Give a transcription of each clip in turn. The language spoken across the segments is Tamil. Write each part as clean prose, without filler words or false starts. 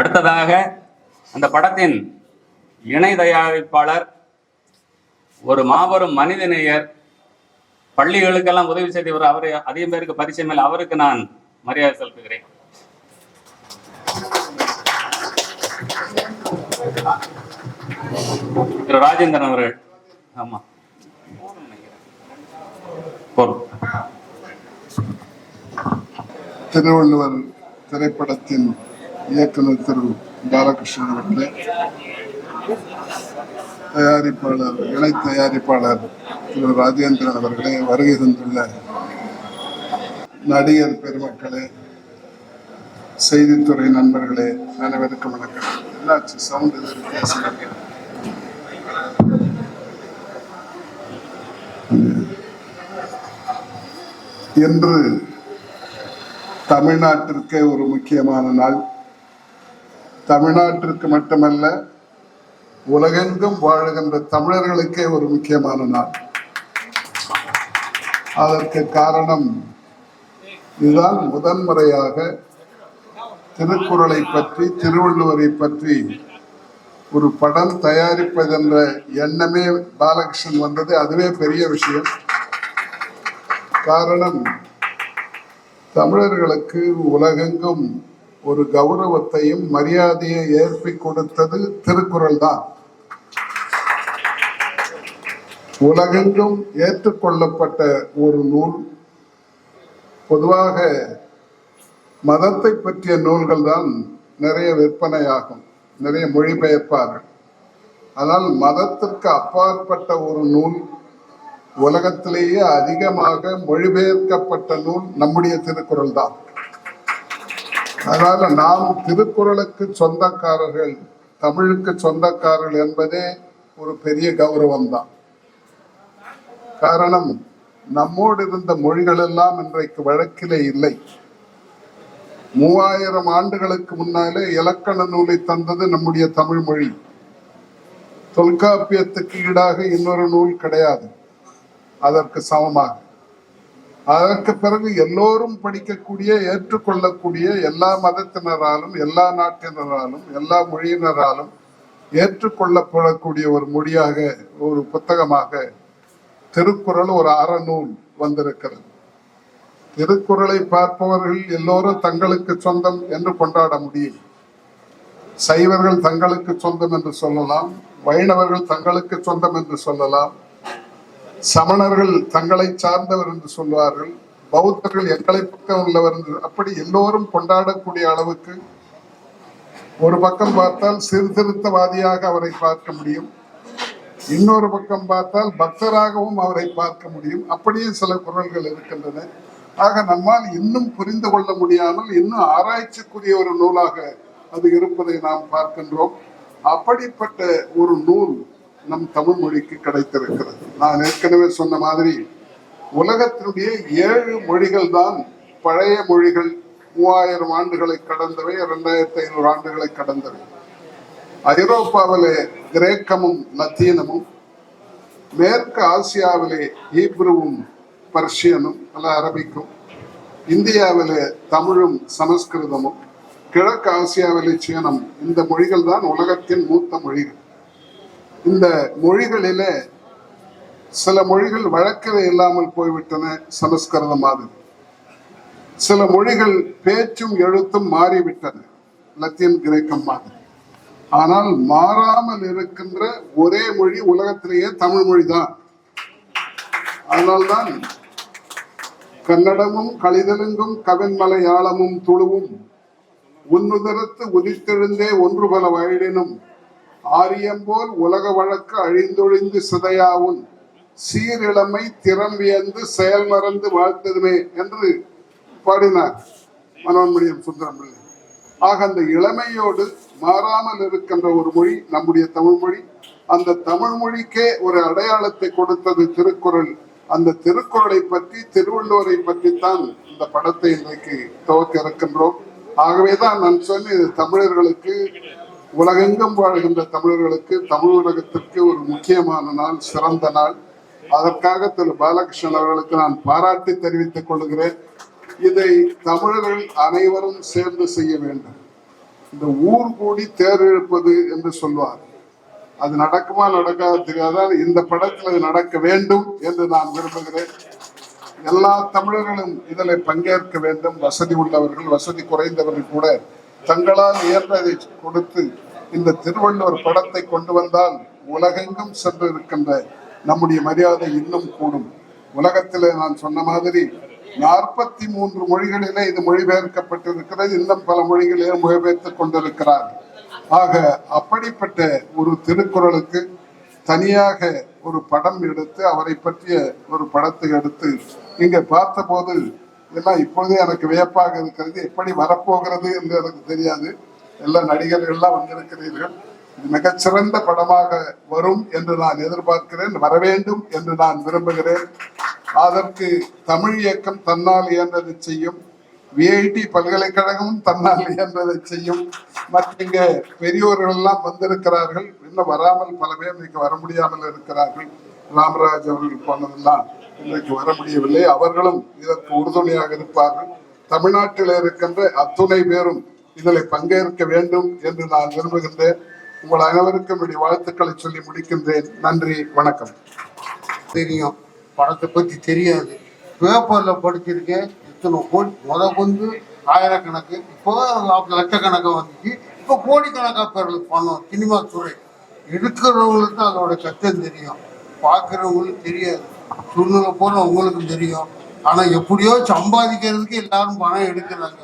அடுத்ததாக அந்த படத்தின் இணை தயாரிப்பாளர், ஒரு மாபெரும் மனிதநேயர், பள்ளிகளுக்கெல்லாம் உதவி செய்தவர். அவரு அதிகம் பேருக்கு பரிச்சயம் இல்லை. அவருக்கு நான் மரியாதை செலுத்துகிறேன். திரு ராஜேந்திரன் அவர்கள். ஆமா, திருவள்ளுவர் திரைப்படத்தின் இயக்குனர் திரு பாலகிருஷ்ணன் அவர்களே, தயாரிப்பாளர், இணை தயாரிப்பாளர் திரு ராஜேந்திரன் அவர்களே, வருகை தந்துள்ள நடிகர் பெருமக்களே, செய்தித்துறை நண்பர்களே, அனைவருக்கும் வணக்கம். என்னாச்சு சவுண்ட் வித்தியாசம்? இன்று தமிழ்நாட்டிற்கே ஒரு முக்கியமான நாள். தமிழ்நாட்டிற்கு மட்டுமல்ல, உலகெங்கும் வாழுகின்ற தமிழர்களுக்கே ஒரு முக்கியமான நாள். அதற்கு காரணம், இதுதான் முதன்முறையாக திருக்குறளை பற்றி, திருவள்ளுவரை பற்றி ஒரு படம் தயாரிப்பதென்ற எண்ணமே பாலகிருஷ்ணன் வந்தது. அதுவே பெரிய விஷயம். காரணம், தமிழர்களுக்கு உலகெங்கும் ஒரு கௌரவத்தையும் மரியாதையை ஏற்பி கொடுத்தது திருக்குறள் தான். உலகெங்கும் ஏற்றுக்கொள்ளப்பட்ட ஒரு நூல். பொதுவாக மதத்தை பற்றிய நூல்கள் தான் நிறைய விற்பனையாகும், நிறைய மொழிபெயர்ப்பார்கள். ஆனால் மதத்திற்கு அப்பாற்பட்ட ஒரு நூல், உலகத்திலேயே அதிகமாக மொழிபெயர்க்கப்பட்ட நூல் நம்முடைய திருக்குறள் தான். அதனால நாம் திருக்குறளுக்கு சொந்தக்காரர்கள், தமிழுக்கு சொந்தக்காரர்கள் என்பதே ஒரு பெரிய கௌரவம் தான். காரணம், நம்மோடு இருந்த மொழிகள் எல்லாம் இன்றைக்கு வழக்கிலே இல்லை. 3000 ஆண்டுகளுக்கு முன்னாலே இலக்கண நூலை தந்தது நம்முடைய தமிழ் மொழி. தொல்காப்பியத்துக்கு ஈடாக இன்னொரு நூல் கிடையாது அதற்கு சமமாக. அதற்கு பிறகு எல்லோரும் படிக்கக்கூடிய, ஏற்றுக்கொள்ளக்கூடிய, எல்லா மதத்தினராலும், எல்லா நாட்டினராலும், எல்லா மொழியினராலும் ஏற்றுக்கொள்ளப்படக்கூடிய ஒரு மொழியாக, ஒரு புத்தகமாக திருக்குறள், ஒரு அறநூல் வந்திருக்கிறது. திருக்குறளை பார்ப்பவர்கள் எல்லோரும் தங்களுக்கு சொந்தம் என்று கொண்டாட முடியும். சைவர்கள் தங்களுக்கு சொந்தம் என்று சொல்லலாம், வைணவர்கள் தங்களுக்கு சொந்தம் என்று சொல்லலாம், சமணர்கள் தங்களை சார்ந்தவர் என்று சொல்வார்கள், பௌத்தர்கள் எங்களை பக்கம் உள்ளவர் என்று, அப்படி எல்லோரும் கொண்டாடக்கூடிய அளவுக்கு ஒரு பக்கம் பார்த்தால் சீர்திருத்தவாதியாக அவரை பார்க்க முடியும், இன்னொரு பக்கம் பார்த்தால் பக்தராகவும் அவரை பார்க்க முடியும். அப்படியே சில குறள்கள் இருக்கின்றன. ஆக நம்மால் இன்னும் புரிந்து கொள்ள முடியாமல் இன்னும் ஆராய்ச்சிக்குரிய ஒரு நூலாக அது இருப்பதை நாம் பார்க்கின்றோம். அப்படிப்பட்ட ஒரு நூல் நம் தமிழ் மொழிக்கு கிடைத்திருக்கிறது. நான் ஏற்கனவே சொன்ன மாதிரி உலகத்தினுடைய 7 மொழிகள் தான் பழைய மொழிகள். 3000 ஆண்டுகளை கடந்தவை, 2500 ஆண்டுகளை கடந்தவை. ஐரோப்பாவிலே கிரேக்கமும் லத்தீனமும், மேற்கு ஆசியாவிலே ஹீப்ருவும் பர்ஷியனும் அல்ல அரபிக்கும், இந்தியாவிலே தமிழும் சமஸ்கிருதமும், கிழக்கு ஆசியாவிலே சீனம், இந்த மொழிகள் தான் உலகத்தின் மூத்த மொழிகள். இந்த மொழிகளிலே சில மொழிகள் வழக்கிலே இல்லாமல் போய்விட்டன, சமஸ்கிருதம் மாதிரி. சில மொழிகள் பேச்சும் எழுத்தும் மாறிவிட்டன, லத்தீன் கிரேக்கம் மாதிரி. ஆனால் மாறாமல் இருக்கின்ற ஒரே மொழி உலகத்திலேயே தமிழ் மொழி தான். அதனால்தான் கன்னடமும் கலிதலுங்கும் கவின்மலையாளமும் துளுவும் உன்னுதரத்து உதித்தெழுந்தே ஒன்று பல வயலினும் ஆரியம்போல் உலக வழக்கு அழிந்தொழிந்து சிதையாவும் சீரிழமை திறம் வியந்து செயல் மறந்து வாழ்த்ததுமே என்று பாடினார் மனோன்மணியம் சுந்தரம் பிள்ளை. ஆக அந்த இளமையோடு மாறாமல் இருக்கின்ற ஒரு மொழி நம்முடைய தமிழ் மொழி. அந்த தமிழ் மொழிக்கே ஒரு அடையாளத்தை கொடுத்தது திருக்குறள். அந்த திருக்குறளை பற்றி, திருவள்ளுவரை பற்றித்தான் இந்த படத்தை இன்றைக்கு துவக்க இருக்கின்றோம். ஆகவேதான் நான் சொன்ன, தமிழர்களுக்கு, உலகெங்கும் வாழ்கின்ற தமிழர்களுக்கு, தமிழ் உலகத்திற்கு ஒரு முக்கியமான நாள், சிறந்த நாள். அதற்காக திரு பாலகிருஷ்ணன் அவர்களுக்கு நான் பாராட்டி தெரிவித்துக் கொள்கிறேன். இதை தமிழர்கள் அனைவரும் சேர்ந்து செய்ய வேண்டும். இந்த ஊர் கூடி தேர் இழுப்பது என்று சொல்வார். அது நடக்குமா நடக்காது தெரியாதால் இந்த படத்தில் அது நடக்க வேண்டும் என்று நான் விரும்புகிறேன். எல்லா தமிழர்களும் இதில் பங்கேற்க வேண்டும். வசதி உள்ளவர்கள், வசதி குறைந்தவர்கள் கூட தங்களால் இயன்றதை கொடுத்து இந்த திருவள்ளுவர் படத்தை கொண்டு வந்தால் உலகெங்கும் சென்று இருக்கின்ற நம்முடைய மரியாதை இன்னும் கூடும். உலகத்திலே நான் சொன்ன மாதிரி 43 மொழிகளிலே இது மொழிபெயர்க்கப்பட்டிருக்கிறது. இன்னும் பல மொழிகளிலே மொழிபெயர்த்துக் கொண்டிருக்கிறார். ஆக அப்படிப்பட்ட ஒரு திருக்குறளுக்கு தனியாக ஒரு படம் எடுத்து அவரை பற்றிய ஒரு படத்தை எடுத்து இங்க பார்த்த போது எல்லாம் இப்பொழுதே எனக்கு வியப்பாக இருக்கிறது. எப்படி வரப்போகிறது என்று எனக்கு தெரியாது. எல்லா நடிகர்கள் எல்லாம் வந்திருக்கிறீர்கள். இது மிகச்சிறந்த படமாக வரும் என்று நான் எதிர்பார்க்கிறேன். வர வேண்டும் என்று நான் விரும்புகிறேன். அதற்கு தமிழ் இயக்கம் தன்னால் இயன்றதை செய்யும். விஐடி பல்கலைக்கழகமும் தன்னால் இயன்றதை செய்யும். மற்ற இங்க பெரியோர்கள் எல்லாம் வந்திருக்கிறார்கள். இன்னும் வராமல் பல பேர் இன்னைக்கு வர முடியாமல் இருக்கிறார்கள். ராமராஜ் அவர்கள் போனதெல்லாம் இன்றைக்கு வர முடியவில்லை. அவர்களும் இதற்கு உறுதுணையாக இருப்பார்கள். தமிழ்நாட்டில் இருக்கின்ற அத்துணை பேரும் இதில் பங்கேற்க வேண்டும் என்று நான் விரும்புகின்றேன். உங்கள் அனைவருக்கும் என்னுடைய வாழ்த்துக்களை சொல்லி முடிக்கின்றேன். நன்றி, வணக்கம். தெரியும், படத்தை பற்றி தெரியாது. பேப்பர்ல படிச்சிருக்கேன். இத்தனை கோடி கொண்டு ஆயிரக்கணக்கு, இப்போ லட்சக்கணக்காக வந்துச்சு. இப்போ கோடிக்கணக்காக பேர்களுக்கு பணம். சினிமா துறை எடுக்கிறவங்களுக்கு அதோட கஷ்டம் தெரியும், பார்க்குறவங்களுக்கு தெரியாது. சூழ்நிலை போல உங்களுக்கும் தெரியும். ஆனால் எப்படியோ சம்பாதிக்கிறதுக்கு எல்லாரும் பணம் எடுக்கிறாங்க.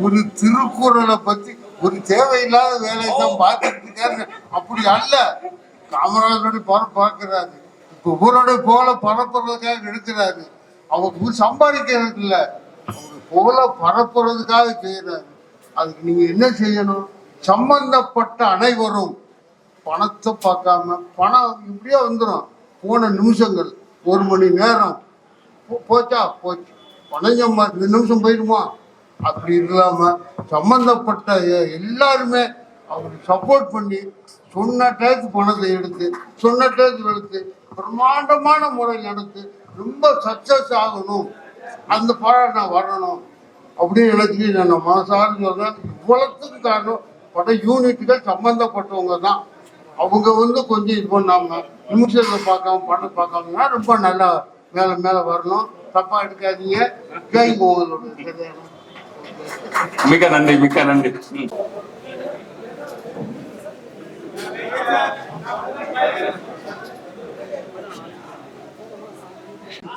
ஒரு திருக்குறளை பற்றி ஒரு தேவையில்லாத வேலையை தான் பார்த்துட்டு இருக்காரு. அப்படி அல்ல. காமராஜருடைய படம் பார்க்கிறாரு, இப்போ ஊரோட போல பரப்புறதுக்காக எடுக்கிறாரு. அவங்க சம்பாதிக்கிறது இல்லை, அவங்க போல பரப்புறதுக்காக செய்யறாரு. அதுக்கு நீங்க என்ன செய்யணும்? சம்பந்தப்பட்ட அனைவரும் பணத்தை பார்க்காம, பணம் இப்படியே வந்துடும். போன நிமிஷங்கள் 1 மணி நேரம் போச்சா போச்சு, பணம் இந்த நிமிஷம் போயிடுமா? அப்படி இல்லாம சம்பந்தப்பட்ட எல்லாருமே அவருக்கு சப்போர்ட் பண்ணி சொன்ன டயத்துக்கு பணத்தை எடுத்து, சொன்ன டயத்துக்கு எடுத்து பிரம்மாண்டமான முறையில் நடத்து ரொம்ப சக்சஸ் ஆகணும். அந்த படம் நான் வரணும் அப்படின்னு நினைச்சு நான் மனசார சொல்றேன். இவ்வளவுக்கும் காரணம் பட யூனிட்டுகள் சம்பந்தப்பட்டவங்க தான். அவங்க கொஞ்சம் இது பண்ணாம நிமிஷத்தை பார்க்காம படம் பார்க்காமனா ரொம்ப நல்லா மேல மேல வரணும். தப்பா எடுக்காதீங்க. உங்களோட மிக நன்றி, மிக நன்றி.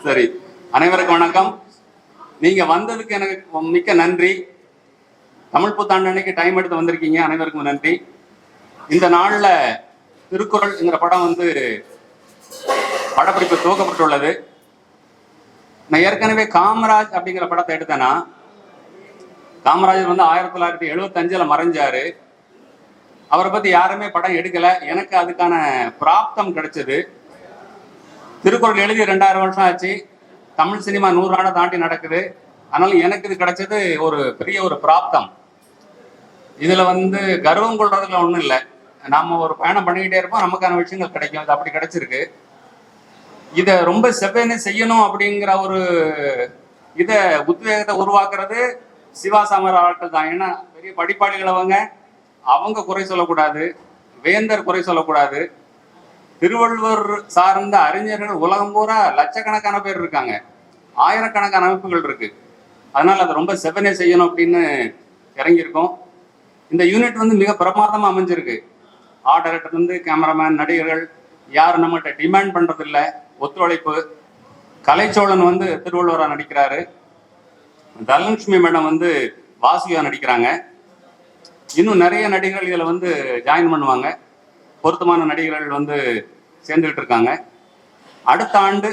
சரி, அனைவருக்கும் வணக்கம். நீங்க வந்ததுக்கு எனக்கு மிக்க நன்றி. தமிழ் புத்தாண்டு அன்னைக்கு டைம் எடுத்து வந்திருக்கீங்க. அனைவருக்கும் நன்றி. இந்த நாள்ல திருக்குறள்ங்கிற படம் படப்பிடிப்பு துவக்கப்பட்டுள்ளது. நான் ஏற்கனவே காமராஜ் அப்படிங்கிற படத்தை எடுத்தேன்னா, காமராஜர் 1975 மறைஞ்சாரு. அவரை பத்தி யாருமே படம் எடுக்கல. எனக்கு அதுக்கான பிராப்தம் கிடைச்சது. திருக்குறள் எழுதி 2000 வருஷம் ஆச்சு. தமிழ் சினிமா 100 ஆண்டு தாண்டி நடக்குது. அதனால எனக்கு இது கிடைச்சது ஒரு பெரிய ஒரு பிராப்தம். இதுல கர்வம் கொள்றதுல ஒண்ணும் இல்லை. நாம ஒரு பயணம் பண்ணிக்கிட்டே இருப்போம், நமக்கான விஷயங்கள் கிடைக்கும். இது அப்படி கிடைச்சிருக்கு. இதை ரொம்ப செவ்வனே செய்யணும் அப்படிங்கிற ஒரு உத்வேகத்தை உருவாக்குறது சிவா சாமர் ஆட்கள் தான். ஏன்னா பெரிய படிப்பாளிகள் அவங்க குறை சொல்லக்கூடாது, வேந்தர் குறை சொல்லக்கூடாது. திருவள்ளுவர் சார்ந்த அறிஞர்கள் உலகம் பூரா லட்சக்கணக்கான பேர் இருக்காங்க, ஆயிரக்கணக்கான அமைப்புகள் இருக்கு. அதனால அதை ரொம்ப செவ்வனே செய்யணும் அப்படின்னு இறங்கியிருக்கோம். இந்த யூனிட் மிக பிரமாதமா அமைஞ்சிருக்கு. ஆர்ட் டைரக்டர் கேமராமேன், நடிகர்கள் யாரும் நம்மகிட்ட டிமாண்ட் பண்றது இல்லை. ஒத்துழைப்பு. கலைச்சோழன் திருவள்ளுவரா நடிக்கிறாரு. தனலட்சுமி மேடம் வாசுகியா நடிக்கிறாங்க. இன்னும் நிறைய நடிகர்கள் இதுல ஜாயின் பண்ணுவாங்க. பொருத்தமான நடிகர்கள் சேர்ந்துகிட்டு இருக்காங்க. அடுத்த ஆண்டு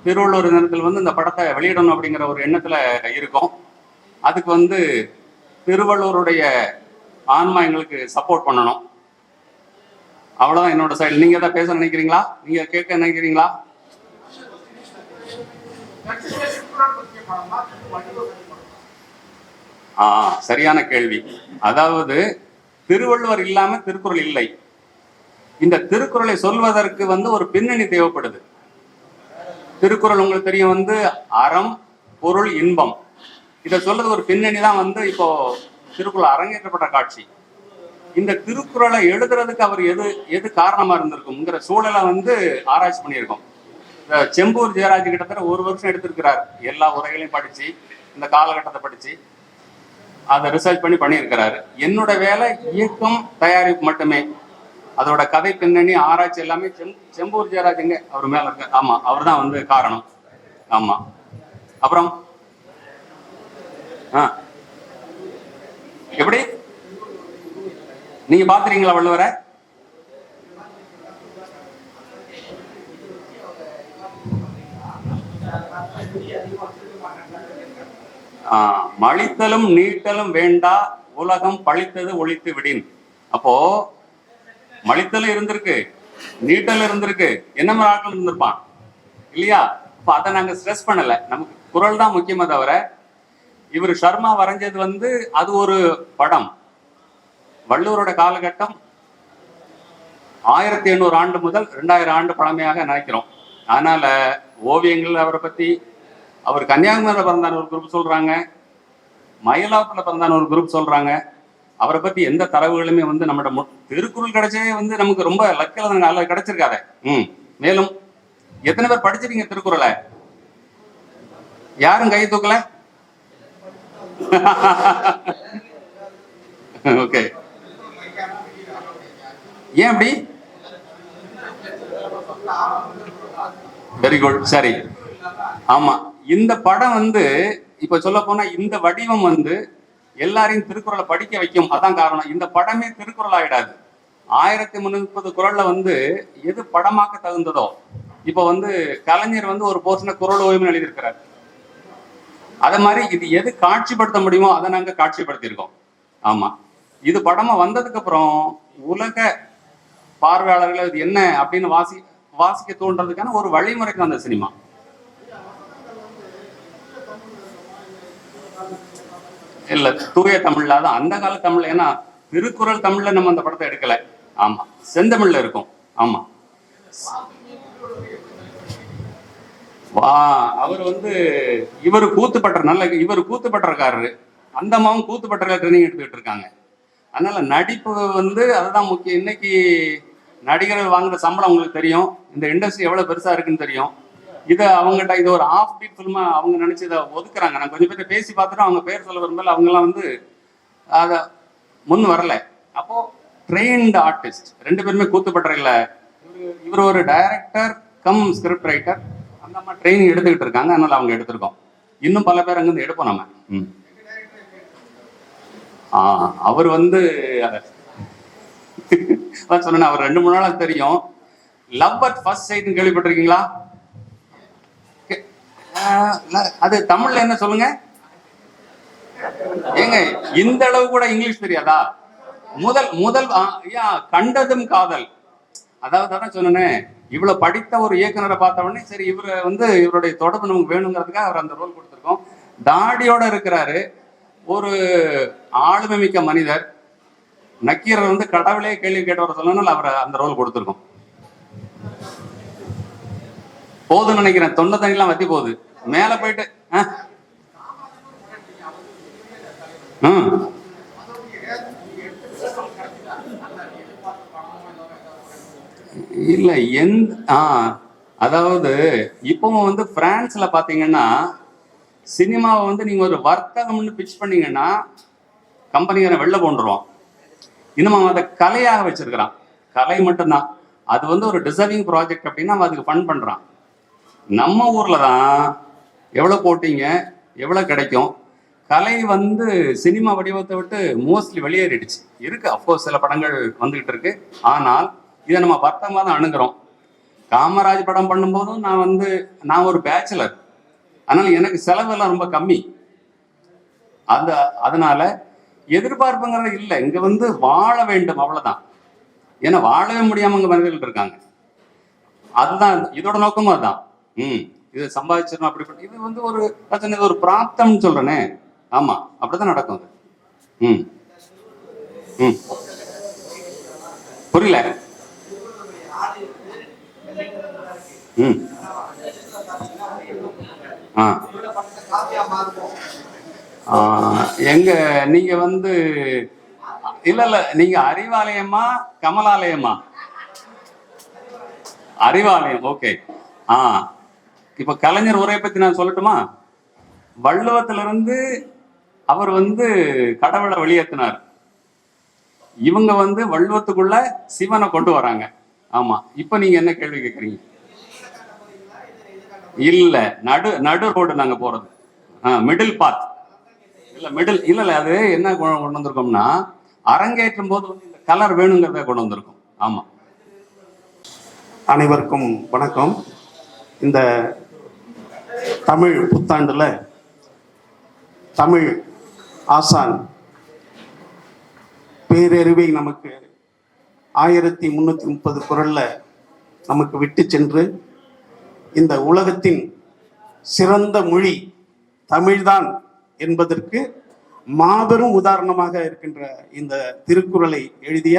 திருவள்ளுவர் தினத்தில் இந்த படத்தை வெளியிடணும் அப்படிங்கிற ஒரு எண்ணத்துல இருக்கும். அதுக்கு திருவள்ளுவருடைய ஆன்மா எங்களுக்கு சப்போர்ட் பண்ணணும். அவ்வளவுதான் என்னோட சைடு. நீங்க ஏதாவது பேச நினைக்கிறீங்களா? நீங்க கேட்க நினைக்கிறீங்களா? சரியான கேள்வி. அதாவது திருவள்ளுவர் இல்லாம திருக்குறள் இல்லை. இந்த திருக்குறளை சொல்வதற்கு ஒரு பின்னணி தேவைப்படுது. திருக்குறள் உங்களுக்கு தெரியும், அறம், பொருள், இன்பம். இதை சொல்றது ஒரு பின்னணி தான் இப்போ திருக்குறள் அரங்கேற்றப்பட்ட காட்சி. இந்த திருக்குறளை எழுதுறதுக்கு அவர் எது எது காரணமா இருந்திருக்கும்ங்கிற சூழலை வந்து ஆராய்ச்சி பண்ணியிருக்கோம். செம்பூர் ஜெயராஜ் கிட்டத்தட்ட 1 வருஷம் எடுத்திருக்கிறார், எல்லா உரைகளையும் படிச்சு இந்த காலகட்டத்தை படிச்சு அதை ரிசர்ச் பண்ணியிருக்கிறாரு. என்னோட வேலை இயக்கம் தயாரிப்பு மட்டுமே. அதோட கதை பின்னணி ஆராய்ச்சி எல்லாமே செம்பூர் ஜெயராஜுங்க அவர் மேல இருக்க. ஆமா, அவர் தான் வந்து காரணம். ஆமா. அப்புறம் எப்படி நீங்க பாத்துறீங்களா வள்ளுவரை? மழித்தலும் நீட்டலும் வேண்டா உலகம் பழித்தது ஒழித்து விடின். அப்போ மழித்தலும் இருந்திருக்கு, நீட்டலும் இருந்திருக்கு, என்ன மாதிரி ஆட்கள் இருந்திருப்பான் இல்லையா? அப்ப அதை நாங்க ஸ்ட்ரெஸ் பண்ணல, நமக்கு குரல் தான் முக்கியமா தவிர. இவர் சர்மா வரைஞ்சது வந்து அது ஒரு படம். வள்ளுவரோட காலகட்டம் 1800 ஆண்டு முதல் 2000 ஆண்டு பழமையாக நினைக்கிறோம். அதனால ஓவியங்கள் அவரை பத்தி, அவர் கன்னியாகுமரியில் பிறந்தான ஒரு குரூப் சொல்றாங்க, மயிலாப்பூர்ல பிறந்தான ஒரு குரூப் சொல்றாங்க. அவரை பத்தி எந்த தரவுகளுமே வந்து நம்மளோட திருக்குறள் கிடைச்சே வந்து நமக்கு ரொம்ப லக்கில் நல்ல கிடைச்சிருக்காத. மேலும் எத்தனை பேர் படிச்சிருக்கீங்க திருக்குறளை? யாரும் கை தூக்கல? ஓகே, ஏன் அப்படி? வெரி குட், சரி. ஆமா, இந்த படம் வந்து இப்ப சொல்ல போனா இந்த வடிவம் வந்து எல்லாரையும் திருக்குறளை படிக்க வைக்கும். அதான் காரணம். இந்த படமே திருக்குறள் ஆயிடாது. 1330 குறள்ல வந்து எது படமாக்க தகுந்ததோ, இப்ப வந்து கலைஞர் வந்து ஒரு போர்ஷனை குறள் ஓய்வுன்னு எழுதியிருக்கிறார். அத மாதிரி இது எது காட்சிப்படுத்த முடியுமோ அதை நாங்க காட்சிப்படுத்தியிருக்கோம். ஆமா, இது படமா வந்ததுக்கு அப்புறம் உலக பார்வையாளர்கள் இது என்ன அப்படின்னு வாசிக்க தோன்றதுக்கான ஒரு வழிமுறைக்கு வந்த சினிமா. இல்ல, தூய தமிழ்ல தான் அந்த கால தமிழ். ஏன்னா திருக்குறள் தமிழ்ல நம்ம அந்த படத்தை எடுக்கல. ஆமா, செந்தமிழ்ல இருக்கும். ஆமா, அவர் வந்து இவர் கூத்துப்பட்டக்காரரு, அந்த அம்மாவும் கூத்துப்பட்டற ட்ரைனிங் எடுத்துக்கிட்டு இருக்காங்க. அதனால நடிப்பு வந்து அதுதான் முக்கியம். இன்னைக்கு நடிகர்கள் வாங்குற சம்பளம் உங்களுக்கு தெரியும், இந்த இண்டஸ்ட்ரி எவ்வளவு பெருசா இருக்குன்னு தெரியும். இதை அவங்ககிட்ட இது ஒரு ஆஃப் பீட் ஃபில்மா அவங்க நினைச்சு இதை ஒதுக்குறாங்க. நான் கொஞ்சம் பேர் பேசி பார்த்துட்டு அவங்க பேர் சொல்ல வரும்போது அவங்கெல்லாம் வந்து அதை முன் வரல. அப்போ ட்ரெயின்டு ஆர்டிஸ்ட் 2 பேருமே கூத்துப்பட்டற இல்லை. இவர் ஒரு டைரக்டர் கம் ஸ்கிரிப்ட் ரைட்டர், அந்த மாதிரி ட்ரைனிங் எடுத்துக்கிட்டு இருக்காங்க. அதனால அவங்க எடுத்திருக்கோம். இன்னும் பல பேர் அங்கிருந்து எடுப்போம் நம்ம. அவர் வந்து சொன்ன அவர் 2-3 நாளா தெரியும். லவ் அட் ஃபர்ஸ்ட் சைட்னு கேள்விப்பட்டிருக்கீங்களா? அது தமிழ்ல என்ன சொல்லுங்க ஏங்க? இந்த அளவு கூட இங்கிலீஷ் தெரியாதா? முதல் கண்டதும் காதல். அதாவது அதான் சொன்னேன், இவ்வளவு படித்த ஒரு இயக்குனரை பார்த்த உடனே சரி இவரை வந்து இவருடைய தொடர்பு நமக்கு வேணுங்கிறதுக்காக அவர் அந்த ரோல் கொடுத்துருக்கோம். தாடியோட இருக்கிறாரு, ஒரு ஆளுமை மிக்க மனிதர். நக்கீரர் வந்து கடவுளே கேள்வி கேட்டவரை சொல்லணும்னால அவரை அந்த ரோல் கொடுத்துருக்கோம். போதுன்னு நினைக்கிறேன், தொண்டை தண்ணிலாம் வத்தி போகுது மேல போயிட்டு. இல்ல அதாவது இப்பவும் வந்து பிரான்ஸ்ல பாத்தீங்கன்னா சினிமாவை வந்து நீங்க ஒரு வர்த்தகம்னு பிச் பண்ணீங்கன்னா கம்பெனிக்கார வெளில கொண்டுருவோம். இன்னும் அவன் அதை கலையாக வச்சிருக்கிறான். கலை மட்டும்தான் அது வந்து ஒரு டிசர்விங் ப்ராஜெக்ட் அப்படின்னா அவன் அதுக்கு ஃபண்ட் பண்றான். நம்ம ஊர்ல தான் எவ்வளவு போட்டீங்க, எவ்வளவு கிடைக்கும். கலை வந்து சினிமா வடிவத்தை விட்டு மோஸ்ட்லி வெளியேறிடுச்சு. இருக்கு, அப்கோர்ஸ் சில படங்கள் வந்துகிட்டு இருக்கு. ஆனால் இதை நம்ம வர்த்தகமாக தான் அணுகிறோம். காமராஜ் படம் பண்ணும்போதும் நான் ஒரு பேச்சுலர், அதனால எனக்கு செலவெல்லாம் ரொம்ப கம்மி. அதனால எதிர்பார்ப்புங்கிறது இல்லை. இங்க வந்து வாழ வேண்டும், அவ்வளவுதான். ஏன்னா வாழவே முடியாம இங்க மனிதர்கள் இருக்காங்க. அதுதான் இதோட நோக்கமும் அதுதான். இது சம்பாதிச்சிடணும் அப்படி. இது வந்து ஒரு பிரச்சனை, ஒரு பிராப்தம்னு சொல்றேனே. ஆமா, அப்படிதான் நடக்கும். புரியல? எங்க நீங்க வந்து இல்ல இல்ல, நீங்க அறிவாலயமா கமலாலயமா? அறிவாலயம், ஓகே. இப்ப கலைஞர் உரையை பத்தி நான் சொல்லட்டுமா? வள்ளுவத்திலிருந்து அவர் கடவுளை வெளியேற்றினார். இவங்க வள்ளுவத்துக்குள்ள சிவனை கொண்டு வராங்க. ஆமா, இப்ப நீங்க என்ன கேள்வி கேட்கறீங்க? இல்ல, நடு ரோடு நாங்க போறது. மிடில் பாத் இல்ல, அது என்ன கொண்டு வந்திருக்கோம்னா, அரங்கேற்றும் போது இந்த கலர் வேணுங்கிறத கொண்டு வந்திருக்கோம். ஆமா. அனைவருக்கும் வணக்கம். இந்த தமிழ் புத்தாண்டுல தமிழ் ஆசான் பேரறிவை நமக்கு 1330 குறள்ல நமக்கு விட்டு சென்று இந்த உலகத்தின் சிறந்த மொழி தமிழ்தான் என்பதற்கு மாபெரும் உதாரணமாக இருக்கின்ற இந்த திருக்குறளை எழுதிய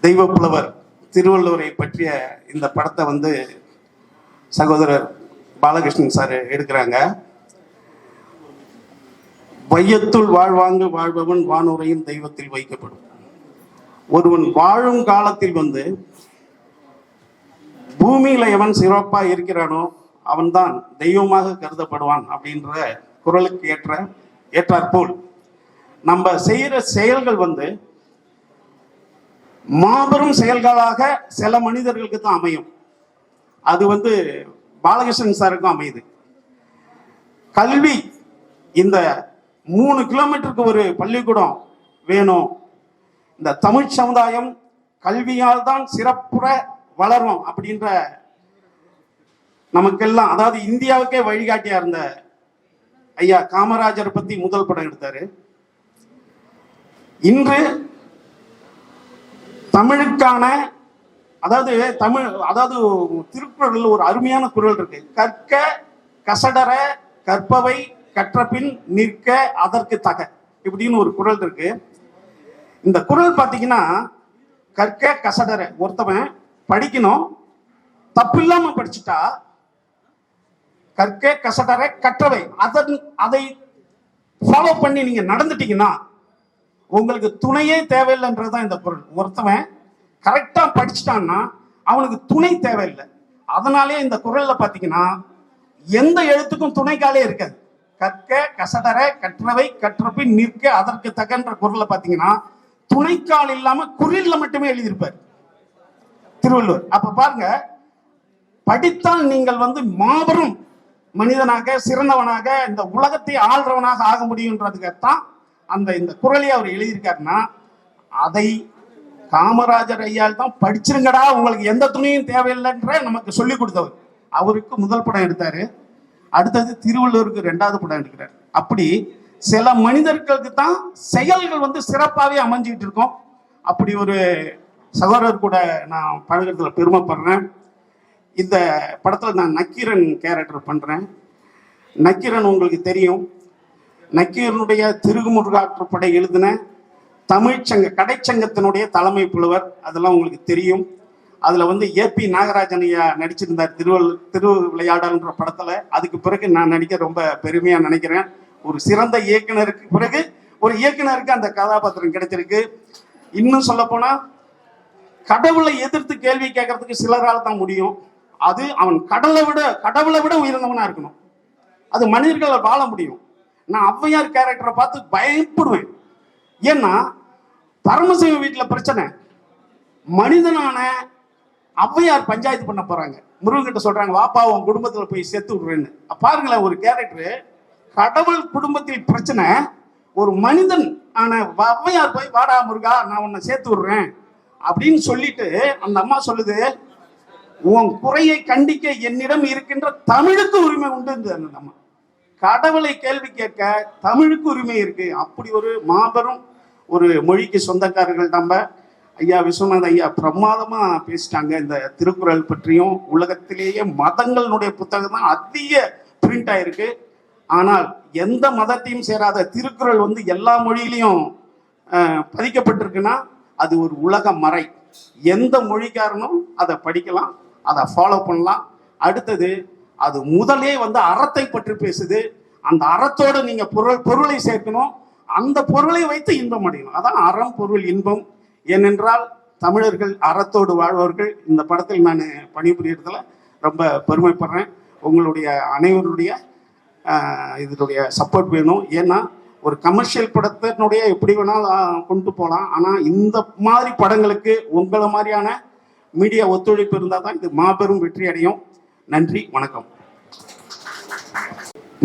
தெய்வப்புலவர் திருவள்ளுவரை பற்றிய இந்த படத்தை சகோதரர் பாலகிருஷ்ணன் சார் எடுக்கிறாங்க. வையத்துள் வாழ்வாங்கு வாழ்பவன் வானுரையும் தெய்வத்தில் வைக்கப்படும். ஒருவன் வாழும் காலத்தில் பூமியில எவன் சிறப்பா இருக்கிறானோ அவன்தான் தெய்வமாக கருதப்படுவான் அப்படின்ற குறளுக்கு ஏற்றாற்போல் நம்ம செய்யற செயல்கள் மாபெரும் செயல்களாக சில மனிதர்களுக்கு தான் அமையும். அது பாலகிருஷ்ணன் சாருக்கும் அமையுது. கல்வி, இந்த 3 கிலோமீட்டருக்கு ஒரு பள்ளிக்கூடம் வேணும், இந்த தமிழ் சமுதாயம் கல்வியால் தான் சிறப்புற வளரும் அப்படின்ற நமக்கெல்லாம், அதாவது இந்தியாவுக்கே வழிகாட்டியா இருந்த ஐயா காமராஜரை பத்தி முதல் படம் எடுத்தாரு. இன்று தமிழுக்கான, அதாவது திருக்குறள் ஒரு அருமையான குறள் இருக்கு. கற்க கசடர கற்பவை கற்றபின் நிற்க அதற்கு தக, இப்படின்னு ஒரு குறள் இருக்கு. இந்த குறள் பாத்தீங்கன்னா, கற்க கசடர, ஒருத்தவன் படிக்கணும், தப்பில்லாம படிச்சுட்டா, கற்க கசடர கற்றவை, அதை ஃபாலோ பண்ணி நீங்க நடந்துட்டீங்கன்னா உங்களுக்கு துணையே தேவையில்லைன்றதுதான் இந்த குறள். ஒருத்தவன் கரெக்டா படிச்சுட்டான்னா அவனுக்கு துணை தேவையில்லை. அதனாலே இந்த குறள்ல பாத்தீங்கன்னா எந்த எழுத்துக்கும் துணைக்காலே இருக்காது. கற்க கசடர கற்றவை கற்றபின் நிற்க அதற்கு தகன்ற குறள்ல பாத்தீங்கன்னா துணைக்கால் இல்லாம குறில்ல மட்டுமே எழுதியிருப்பார் திருவள்ளுவர். அப்ப பாருங்க, படித்தால் நீங்கள் மாபெரும் மனிதனாக சிறந்தவனாக இந்த உலகத்தை ஆள்றவனாக ஆக முடியும்ன்றதுக்காகத்தான் இந்த குறளை அவர் எழுதியிருக்காருன்னா, அதை காமராஜர் ஐயால் தான் படிச்சிருங்கடா, உங்களுக்கு எந்த துணையும் தேவையில்லைன்ற நமக்கு சொல்லி கொடுத்தவர். அவருக்கு முதல் படம் எடுத்தாரு, அடுத்தது திருவள்ளுவருக்கு 2வது படம் எடுக்கிறார். அப்படி சில மனிதர்களுக்கு தான் செயல்கள் சிறப்பாகவே அமைஞ்சுக்கிட்டு இருக்கும். அப்படி ஒரு சகோதரர் கூட நான் பழகிறதுல பெருமைப்படுறேன். இந்த படத்தில் நான் நக்கீரன் கேரக்டர் பண்றேன். நக்கீரன் உங்களுக்கு தெரியும், நக்கீரனுடைய திருமுருகாற்றுப்படை எழுதின தமிழ்ச்சங்க கடைச்சங்கத்தினுடைய தலைமை புலவர், அதெல்லாம் உங்களுக்கு தெரியும். அதுல ஏபி நாகராஜன் ஐயா நடிச்சிருந்தார் திருவிளையாடல்ன்ற படத்துல. அதுக்கு பிறகு நான் நடிக்க ரொம்ப பெருமையா நினைக்கிறேன். ஒரு சிறந்த இயக்குனருக்கு பிறகு ஒரு இயக்குனருக்கு அந்த கதாபாத்திரம் கிடைச்சிருக்கு. இன்னும் சொல்ல போனா, கடவுளை எதிர்த்து கேள்வி கேட்கறதுக்கு சிலரால் தான் முடியும். அது அவன் கடவுளை விட உயர்ந்தவனா இருக்கணும். அது மனிதர்களை வாழ முடியும். நான் ஔவையார் கேரக்டரை பார்த்து பயப்படுவேன். ஏன்னா பரமசிவ வீட்டுல பிரச்சனை, மனிதனான ஔவையார் பஞ்சாயத்து பண்ண போறாங்க. முருகன்கிட்ட சொல்றாங்க, வாப்பா உன் குடும்பத்துல போய் சேர்த்து விடுறேன்னு. பாருங்களேன், ஒரு கேரக்டர், கடவுள் குடும்பத்தில் பிரச்சனை, ஒரு மனிதன் ஆன ஔவையார் போய் வாடா முருகா நான் உன்னை சேர்த்து விடுறேன் அப்படின்னு சொல்லிட்டு அந்த அம்மா சொல்லுது, உன் குறையை கண்டிக்க என்னிடம் இருக்கின்ற தமிழுக்கு உரிமை உண்டு. அந்த அம்மா கடவுளை கேள்வி கேட்க தமிழுக்கு உரிமை இருக்கு. அப்படி ஒரு மாபெரும் ஒரு மொழிக்கு சொந்தக்காரர்கள் நம்ம. ஐயா விஸ்வநாத ஐயா பிரமாதமா பேசிட்டாங்க இந்த திருக்குறள் பற்றியும். உலகத்திலேயே மதங்களுடைய புத்தகம் தான் அதிக பிரிண்ட் ஆயிருக்கு. ஆனால் எந்த மதத்தையும் சேராத திருக்குறள் எல்லா மொழியிலையும் பதிக்கப்பட்டிருக்குன்னா அது ஒரு உலக மறை. எந்த மொழிக்காரனும் அதை படிக்கலாம், அதை ஃபாலோ பண்ணலாம். அடுத்தது, அது முதலே அறத்தை பற்றி பேசுது. அந்த அறத்தோடு நீங்க பொருளை சேர்க்கணும். அந்த பொருளை வைத்து இன்பம் அடையணும். அதான் அறம் பொருள் இன்பம். ஏனென்றால் தமிழர்கள் அறத்தோடு வாழ்பவர்கள். இந்த படத்தில் நான் பணிபுரியறதுல ரொம்ப பெருமைப்படுறேன். உங்களுடைய அனைவருடைய இதனுடைய சப்போர்ட் வேணும். ஏன்னா ஒரு கமர்ஷியல் படத்தினுடைய எப்படி வேணாலும் கொண்டு போகலாம். ஆனால் இந்த மாதிரி படங்களுக்கு உங்களை மாதிரியான மீடியா ஒத்துழைப்பு இருந்தால் தான் இது மாபெரும் வெற்றி அடையும். நன்றி, வணக்கம்.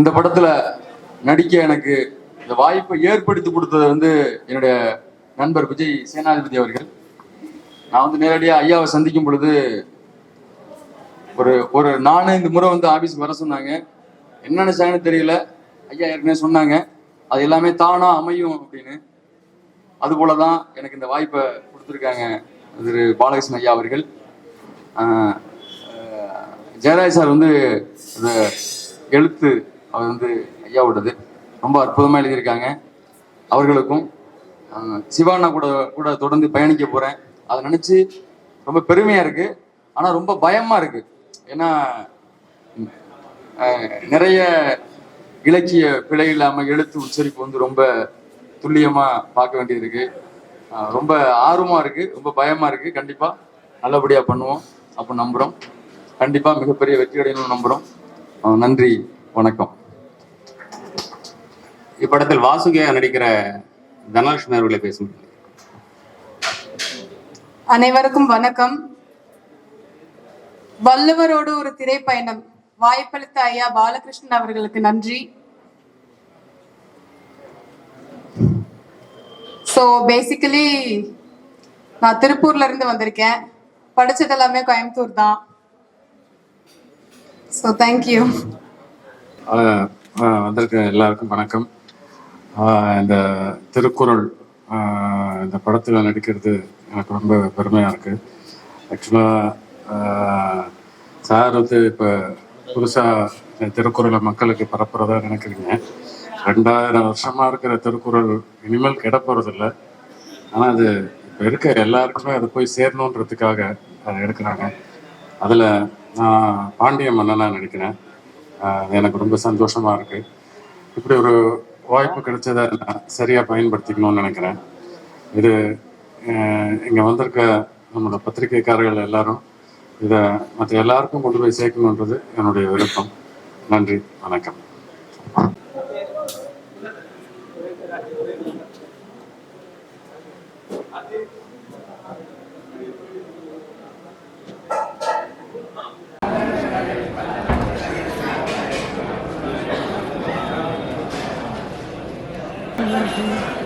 இந்த படத்துல நடிக்க எனக்கு இந்த வாய்ப்பை ஏற்படுத்தி கொடுத்தது வந்து என்னுடைய நண்பர் விஜய் சேனாதிபதி அவர்கள். நான் வந்து நேரடியாக ஐயாவை சந்திக்கும் பொழுது ஒரு 4-5 முறை வந்து ஆபீஸ்க்கு வர சொன்னாங்க. என்ன நினைச்சாங்கன்னு தெரியல. ஐயா ஏற்கனவே சொன்னாங்க அது எல்லாமே தானா அமையும் அப்படின்னு. அது போலதான் எனக்கு இந்த வாய்ப்பை கொடுத்துருக்காங்க திரு பாலகிருஷ்ணன் ஐயா அவர்கள். ஜெயராஜ் சார் வந்து இந்த எழுத்து அவர் வந்து ஐயாவோடது ரொம்ப அற்புதமாக எழுதியிருக்காங்க. அவர்களுக்கும் சிவானா கூட தொடர்ந்து பயணிக்க போகிறேன். அதை நினச்சி ரொம்ப பெருமையாக இருக்குது. ஆனால் ரொம்ப பயமாக இருக்குது. ஏன்னா நிறைய இலக்கிய பிழை இல்லாமல் எழுத்து உச்சரிப்பு வந்து ரொம்ப துல்லியமாக பார்க்க வேண்டியது இருக்குது. ரொம்ப ஆர்வமாக இருக்குது, ரொம்ப பயமாக இருக்குது. கண்டிப்பாக நல்லபடியாக பண்ணுவோம் அப்போ நம்புகிறோம். கண்டிப்பாக மிகப்பெரிய வெற்றி அடையணும்னு நம்புகிறோம். நன்றி, வணக்கம். இப்படத்தில் வாசுகியா நடிக்கிற தனலட்சுமி அவர்களை பேசுகிறேன். அனைவருக்கும் வணக்கம். வள்ளுவரோடு ஒரு திரைப்பயணம் வாய்ப்பளித்த ஐயா பாலகிருஷ்ணன் அவர்களுக்கு நன்றி. ஸோ பேசிக்கலி நான் திருப்பூர்ல இருந்து வந்திருக்கேன். படிச்சது எல்லாமே கோயம்புத்தூர் தான். So thank you. வந்திருக்க எல்லாருக்கும் வணக்கம். இந்த திருக்குறள் இந்த படத்தில் நடிக்கிறது எனக்கு ரொம்ப பெருமையாக இருக்குது. ஆக்சுவலாக சார் வந்து இப்போ புதுசாக திருக்குறளை மக்களுக்கு பரப்புறதா நினைக்கிறீங்க. 2000 வருஷமாக இருக்கிற திருக்குறள் இனிமேல் கெட போகிறதில்ல. ஆனால் அது இப்போ இருக்க எல்லாருக்குமே அது போய் சேரணுன்றதுக்காக அதை எடுக்கிறாங்க. அதில் நான் பாண்டிய மன்னனாக நடிக்கிறேன். எனக்கு ரொம்ப சந்தோஷமாக இருக்குது. இப்படி ஒரு வாய்ப்பு கிடைச்சதை நான் சரியாக பயன்படுத்திக்கணும்னு நினைக்கிறேன். இது இங்கே வந்திருக்க நம்மளோட பத்திரிகைக்காரர்கள் எல்லாரும் இதை மற்ற எல்லாருக்கும் கொண்டு போய் சேர்க்கணுன்றது என்னுடைய விருப்பம். நன்றி, வணக்கம். Thank you.